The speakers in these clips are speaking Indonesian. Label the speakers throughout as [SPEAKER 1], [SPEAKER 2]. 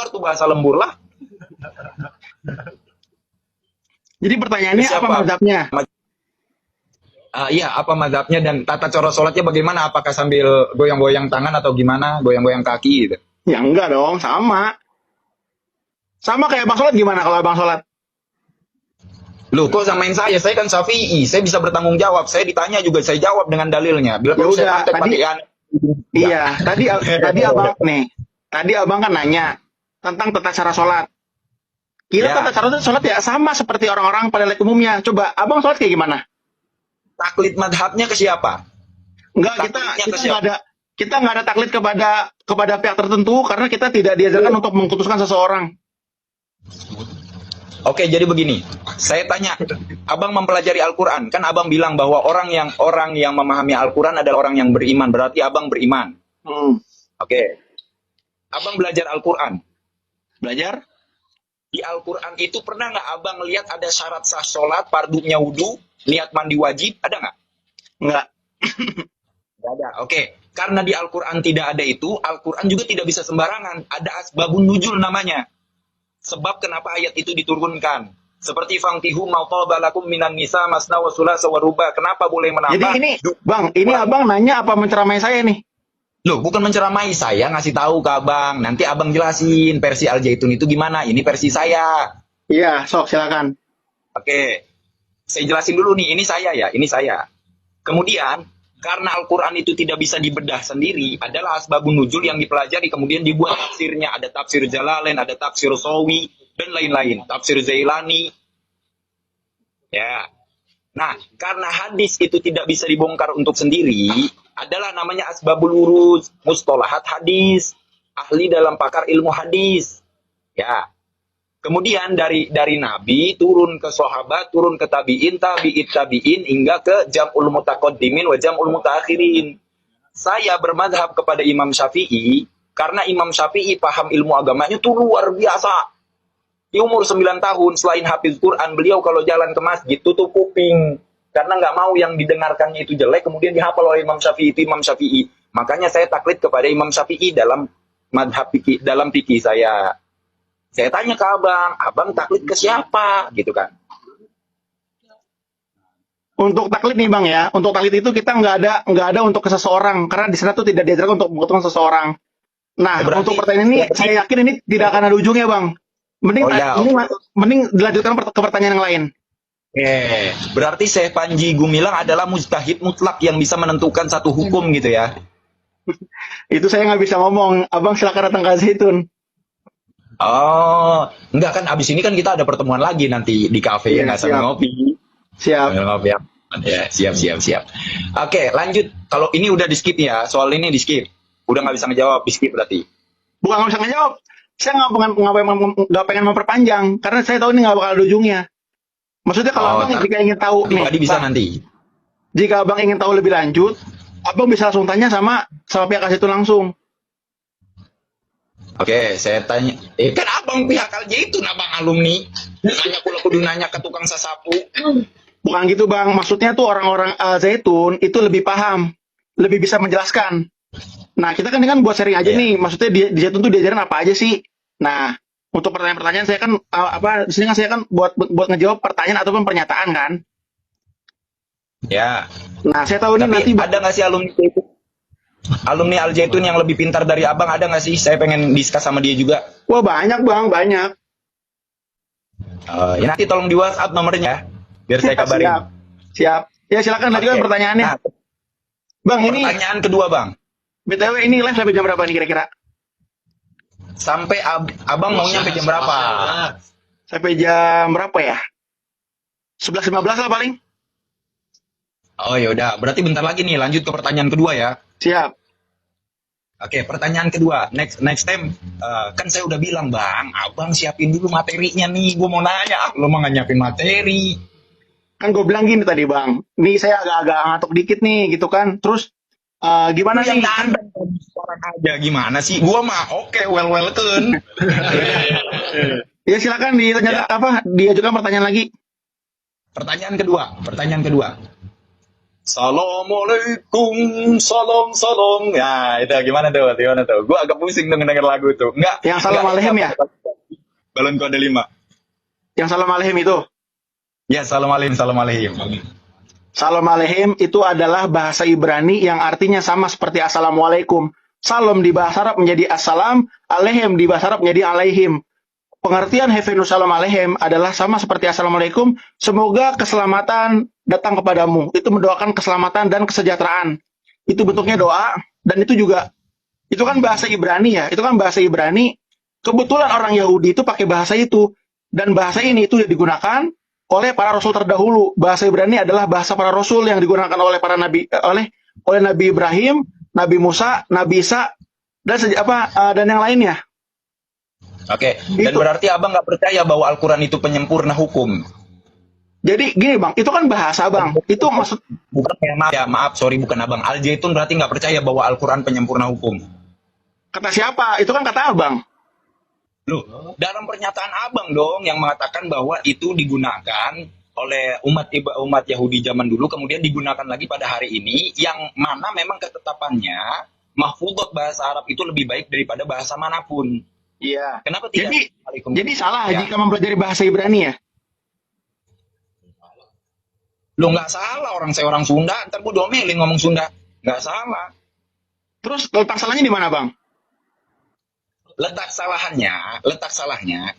[SPEAKER 1] keluar tuh bahasa lembur lah.
[SPEAKER 2] Jadi pertanyaannya apa
[SPEAKER 1] Siapa?
[SPEAKER 2] mazhabnya?
[SPEAKER 1] Iya, apa mazhabnya dan tata cara sholatnya bagaimana? Apakah sambil goyang-goyang tangan atau gimana? Goyang-goyang kaki gitu.
[SPEAKER 2] Ya enggak dong, sama. Sama kayak Bang Sholat gimana kalau Bang Sholat?
[SPEAKER 1] Loh, kok samain saya? Saya kan Syafi'i. Saya bisa bertanggung jawab. Saya ditanya juga saya jawab dengan dalilnya. Bila
[SPEAKER 2] Ya
[SPEAKER 1] perlu saya
[SPEAKER 2] udah,
[SPEAKER 1] praktek
[SPEAKER 2] tadi
[SPEAKER 1] pakai
[SPEAKER 2] iya, tadi Abang nih. Tadi Abang kan nanya tentang tata cara sholat. Kira
[SPEAKER 1] Ya,
[SPEAKER 2] tata cara sholat ya sama seperti orang-orang pada umumnya. Coba Abang sholat kayak gimana?
[SPEAKER 1] taklid madhabnya ke siapa?
[SPEAKER 2] Enggak,
[SPEAKER 1] Taklidnya ke
[SPEAKER 2] kita
[SPEAKER 1] siapa?
[SPEAKER 2] nggak ada taklid kepada pihak tertentu karena kita tidak diajarkan untuk mengkhususkan seseorang.
[SPEAKER 1] Oke, jadi begini. Saya tanya, Abang mempelajari Al-Quran. Kan Abang bilang bahwa orang yang memahami Al-Quran adalah orang yang beriman. Berarti Abang beriman.
[SPEAKER 2] Hmm.
[SPEAKER 1] Oke. Abang belajar Al-Quran.
[SPEAKER 2] Belajar?
[SPEAKER 1] Di Al-Quran itu pernah nggak Abang lihat ada syarat sah sholat, fardunya wudu, niat mandi wajib? Ada nggak?
[SPEAKER 2] Enggak.
[SPEAKER 1] Nggak ada. Oke. Karena di Al-Quran tidak ada itu, Al-Quran juga tidak bisa sembarangan. Ada asbabun nuzul namanya. Sebab kenapa ayat itu diturunkan. Seperti fangtihu ma taba lakum minan nisa masna wa sulasa wa ruba. Kenapa boleh menambah?
[SPEAKER 2] Jadi ini, Bang, ini Abang nanya apa menceramai saya nih?
[SPEAKER 1] Loh, bukan menceramai, saya ngasih tahu ke Abang. Nanti Abang jelasin versi Al Zaitun itu gimana. Ini versi saya.
[SPEAKER 2] Iya, sok silakan.
[SPEAKER 1] Oke. Saya jelasin dulu nih, ini saya ya, ini saya. Kemudian, karena Al-Quran itu tidak bisa dibedah sendiri, adalah asbabun nuzul yang dipelajari, kemudian dibuat tafsirnya. Ada tafsir Jalalain, ada tafsir Sawi, dan lain-lain. Tafsir Zailani. Ya. Nah, karena hadis itu tidak bisa dibongkar untuk sendiri, adalah namanya asbabul wurud, mustolahat hadis, ahli dalam pakar ilmu hadis. Ya. Kemudian dari Nabi turun ke sahabat, turun ke tabi'in, tabi'in hingga ke jam'ul mutaqaddimin wa jam'ul mutaakhirin. Saya bermadhab kepada Imam Syafi'i karena Imam Syafi'i paham ilmu agamanya itu luar biasa. Di umur 9 tahun selain hafiz Quran, beliau kalau jalan ke masjid tutup kuping karena nggak mau yang didengarkannya itu jelek, kemudian dihafal oleh Imam Syafi'i itu Imam Syafi'i. Makanya saya taklid kepada Imam Syafi'i dalam madhab fikih, dalam fikih saya. Saya tanya ke Abang taklid ke siapa? Gitu kan.
[SPEAKER 2] Untuk taklid nih Bang ya, untuk taklid itu kita nggak ada untuk ke seseorang karena di sana tuh tidak diajarkan untuk membutuhkan seseorang. Nah,
[SPEAKER 1] Berarti,
[SPEAKER 2] untuk pertanyaan ini saya yakin ini tidak akan ada ujungnya Bang. Mending mending dilanjutkan ke pertanyaan yang lain.
[SPEAKER 1] Berarti Syekh Panji Gumilang adalah mujtahid mutlak yang bisa menentukan satu hukum gitu ya.
[SPEAKER 2] Itu saya nggak bisa ngomong. Abang silakan datang ke Zaitun.
[SPEAKER 1] Oh, enggak kan abis ini kan kita ada pertemuan lagi nanti di kafe ya, nggak sambil ngopi.
[SPEAKER 2] Siap.
[SPEAKER 1] Sambil ngopi ya. Siap. Oke, lanjut. Kalau ini udah di skip ya, soal ini di skip. Udah nggak bisa ngejawab, di skip berarti.
[SPEAKER 2] Bukan nggak bisa ngejawab. Saya nggak pengen memperpanjang karena saya tahu ini nggak bakal ada ujungnya. Maksudnya kalau Abang jika ingin tahu nih,
[SPEAKER 1] tadi bisa nanti.
[SPEAKER 2] Jika Abang ingin tahu lebih lanjut, Abang bisa langsung tanya sama pihak Zaitun langsung.
[SPEAKER 1] Oke, saya tanya. Kan Abang pihak Al-Zaitun, Abang alumni. Nanya kudu nanya ke tukang sasapu.
[SPEAKER 2] Bukan gitu Bang, maksudnya tuh orang-orang Zaitun itu lebih paham, lebih bisa menjelaskan. Nah, kita kan buat sharing aja nih, maksudnya di Zaitun tuh diajarin apa aja sih? Nah, untuk pertanyaan-pertanyaan saya kan di sini kan saya kan buat ngejawab pertanyaan ataupun pernyataan kan.
[SPEAKER 1] Ya.
[SPEAKER 2] Nah, saya tahu nih nanti
[SPEAKER 1] ada nggak sih alumni Al Zaitun yang lebih pintar dari Abang, ada nggak sih? Saya pengen diskus sama dia juga.
[SPEAKER 2] Wah, banyak Bang, banyak.
[SPEAKER 1] Ya nanti tolong di WhatsApp nomornya, biar saya kabarin.
[SPEAKER 2] Siap. Ya silakan lanjutkan pertanyaannya.
[SPEAKER 1] Nah,
[SPEAKER 2] Bang, ini
[SPEAKER 1] pertanyaan kedua Bang.
[SPEAKER 2] BTW ini live sampai jam berapa nih kira-kira?
[SPEAKER 1] Sampai Abang mau nyampe jam berapa?
[SPEAKER 2] Sampai jam berapa ya? 11.15 lah paling.
[SPEAKER 1] Oh yaudah, berarti bentar lagi nih lanjut ke pertanyaan kedua ya.
[SPEAKER 2] Siap.
[SPEAKER 1] Oke, pertanyaan kedua. Next time, kan saya udah bilang Bang, Abang siapin dulu materinya nih. Gue mau nanya, lo mau nggak nyiapin materi?
[SPEAKER 2] Kan gue bilang gini tadi Bang, nih saya agak-agak ngantuk dikit nih gitu kan. Terus gimana nih?
[SPEAKER 1] Sekarang aja gimana sih? Gue mah oke, welcome.
[SPEAKER 2] Ya silakan diajukan pertanyaan lagi.
[SPEAKER 1] Pertanyaan kedua. Assalamualaikum, salam salam. Ya, itu gimana tuh? Gimana tuh? Gue agak pusing tuh denger lagu tuh.
[SPEAKER 2] Yang
[SPEAKER 1] Enggak
[SPEAKER 2] salam
[SPEAKER 1] ini
[SPEAKER 2] alehem
[SPEAKER 1] apa?
[SPEAKER 2] ya?
[SPEAKER 1] Balonku ada 5.
[SPEAKER 2] Yang salam alehem itu.
[SPEAKER 1] Ya, salam alim, salam alim.
[SPEAKER 2] Salam alehem itu adalah bahasa Ibrani yang artinya sama seperti assalamualaikum. Salam di bahasa Arab menjadi assalam, alehem di bahasa Arab menjadi alaihim. Pengertian Hefenu Salam Alehem adalah sama seperti Assalamualaikum, semoga keselamatan datang kepadamu. Itu mendoakan keselamatan dan kesejahteraan. Itu bentuknya doa, dan itu juga, itu kan bahasa Ibrani ya, itu kan bahasa Ibrani. Kebetulan orang Yahudi itu pakai bahasa itu, dan bahasa ini itu digunakan oleh para rasul terdahulu. Bahasa Ibrani adalah bahasa para rasul yang digunakan oleh para nabi, oleh Nabi Ibrahim, Nabi Musa, Nabi Isa, dan yang lainnya.
[SPEAKER 1] Oke, dan
[SPEAKER 2] Itu.
[SPEAKER 1] berarti abang nggak percaya bahwa Al-Quran itu penyempurna hukum?
[SPEAKER 2] Jadi gini bang, itu kan bahasa bang. Itu maksud
[SPEAKER 1] Bukan ya, maaf, sorry, bukan abang. Al-Zaitun berarti nggak percaya bahwa Al-Quran penyempurna hukum.
[SPEAKER 2] kata siapa? Itu kan kata abang.
[SPEAKER 1] Loh, dalam pernyataan abang dong yang mengatakan bahwa itu digunakan oleh umat Yahudi zaman dulu, kemudian digunakan lagi pada hari ini, yang mana memang ketetapannya mahfudot bahasa Arab itu lebih baik daripada bahasa manapun.
[SPEAKER 2] Iya.
[SPEAKER 1] Kenapa tidak?
[SPEAKER 2] Jadi salah
[SPEAKER 1] Ya.
[SPEAKER 2] jika mempelajari bahasa Ibrani ya.
[SPEAKER 1] Lo nggak salah, saya orang Sunda, ntar gue domelin ngomong Sunda. Nggak salah.
[SPEAKER 2] Terus letak salahnya di mana bang?
[SPEAKER 1] Letak salahnya,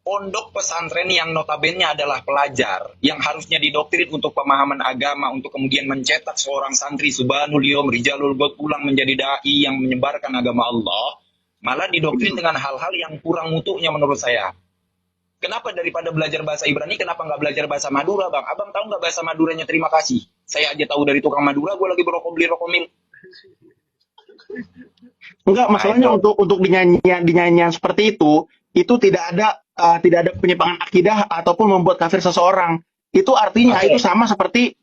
[SPEAKER 1] pondok pesantren yang notabene adalah pelajar, yang harusnya didoktrin untuk pemahaman agama, untuk kemudian mencetak seorang santri subhanul yom rijalul god pulang menjadi dai yang menyebarkan agama Allah, malah didoktrin dengan hal-hal yang kurang mutunya menurut saya. Kenapa daripada belajar bahasa Ibrani, kenapa nggak belajar bahasa Madura, bang? Abang tahu nggak bahasa Maduranya terima kasih? Saya aja tahu dari tukang Madura, gue lagi beli rokok mil.
[SPEAKER 2] Enggak, masalahnya
[SPEAKER 1] Ayo.
[SPEAKER 2] untuk dinyanyian seperti itu tidak ada penyimpangan akidah ataupun membuat kafir seseorang. Itu artinya
[SPEAKER 1] Oke.
[SPEAKER 2] itu sama seperti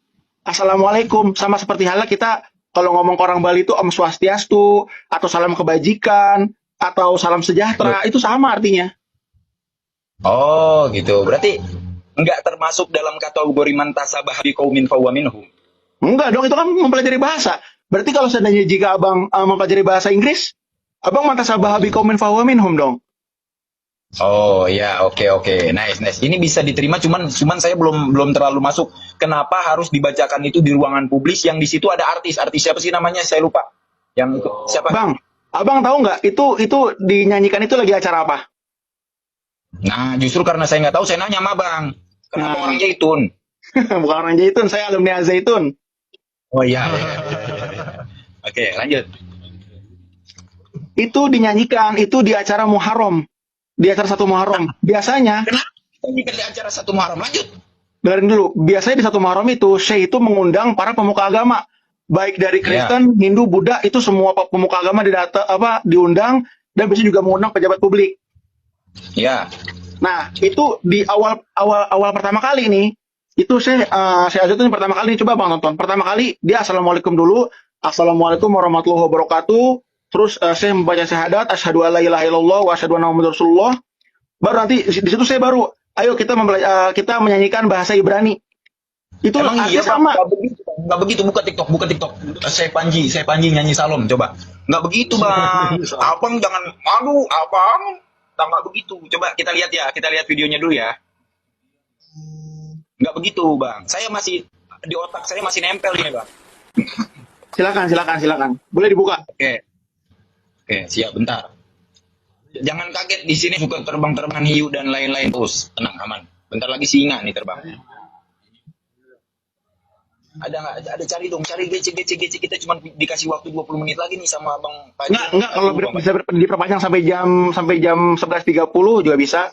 [SPEAKER 2] Assalamualaikum, sama seperti halnya kita kalau ngomong ke orang Bali itu Om Swastiastu atau salam kebajikan atau salam sejahtera, itu sama artinya.
[SPEAKER 1] Oh gitu, berarti nggak termasuk dalam kategori mantasabah biqaumin fahuwa minhum.
[SPEAKER 2] Enggak dong, itu kan mempelajari bahasa. Berarti kalau seandainya jika abang mempelajari bahasa Inggris, abang mantasabah biqaumin fahuwa minhum dong.
[SPEAKER 1] Oh ya, oke, nice. Ini bisa diterima, cuman saya belum terlalu masuk. Kenapa harus dibacakan itu di ruangan publik yang di situ ada artis siapa sih namanya? Saya lupa. Yang itu siapa?
[SPEAKER 2] Bang, abang tahu nggak itu dinyanyikan itu lagi acara apa?
[SPEAKER 1] Nah, justru karena saya nggak tahu, saya nanya sama bang. Kenapa
[SPEAKER 2] Nah.
[SPEAKER 1] orang Zaitun?
[SPEAKER 2] Bukan orang Zaitun, saya alumni Zaitun.
[SPEAKER 1] Oh iya. Oke, lanjut.
[SPEAKER 2] Itu dinyanyikan, itu di acara Muharram. Di acara 1 Muharram. Biasanya,
[SPEAKER 1] Kenapa ini di acara 1 Muharram? Lanjut.
[SPEAKER 2] dengerin dulu, biasanya di 1 Muharram itu, Syekh itu mengundang para pemuka agama. Baik dari Kristen, Hindu, Buddha, itu semua pemuka agama diundang, dan biasanya juga mengundang pejabat publik.
[SPEAKER 1] Ya.
[SPEAKER 2] Nah, itu di awal pertama kali nih, itu Syekh Azatun pertama kali nih, coba bang nonton. Pertama kali, dia Assalamualaikum dulu. Assalamualaikum warahmatullahi wabarakatuh. Terus saya membaca syahadat, asyhadu alla ilaha illallah wa asyhadu anna muhammadar rasulullah. Baru nanti di situ saya baru, ayo kita menyanyikan bahasa Ibrani. Itu
[SPEAKER 1] Emang iya
[SPEAKER 2] sama.
[SPEAKER 1] Nggak begitu, buka TikTok. Saya Panji nyanyi Salom, coba. Nggak begitu bang. Abang jangan, abang. Nggak begitu. Coba kita lihat videonya dulu ya. Nggak begitu bang. Di otak saya masih nempel ini bang.
[SPEAKER 2] Silakan. Boleh dibuka.
[SPEAKER 1] Oke, siap, bentar. Jangan kaget, di sini suka terbang-terbang hiu dan lain-lain. Terus, tenang, aman. Bentar lagi singa nih terbang. Ada nggak? Ada cari GC. Kita cuma dikasih waktu 20 menit lagi nih sama Bang Panji.
[SPEAKER 2] Enggak, kalau bisa diperpanjang sampai jam 11.30 juga bisa.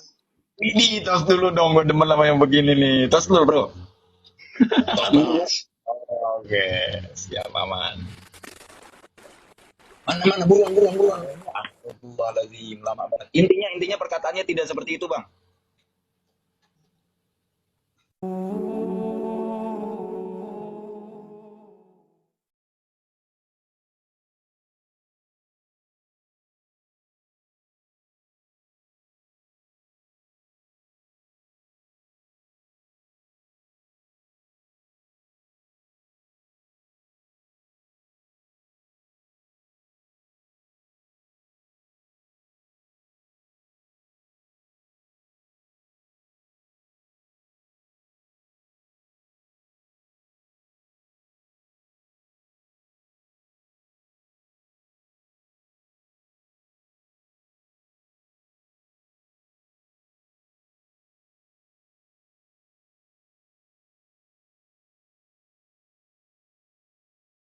[SPEAKER 1] Ini tos dulu dong, gue demen sama yang begini nih. Tos dulu, bro. Tos dulu. Oke, siap, aman. Mana buruan. Astagfirullahaladzim, lama banget. Intinya perkataannya tidak seperti itu, Bang.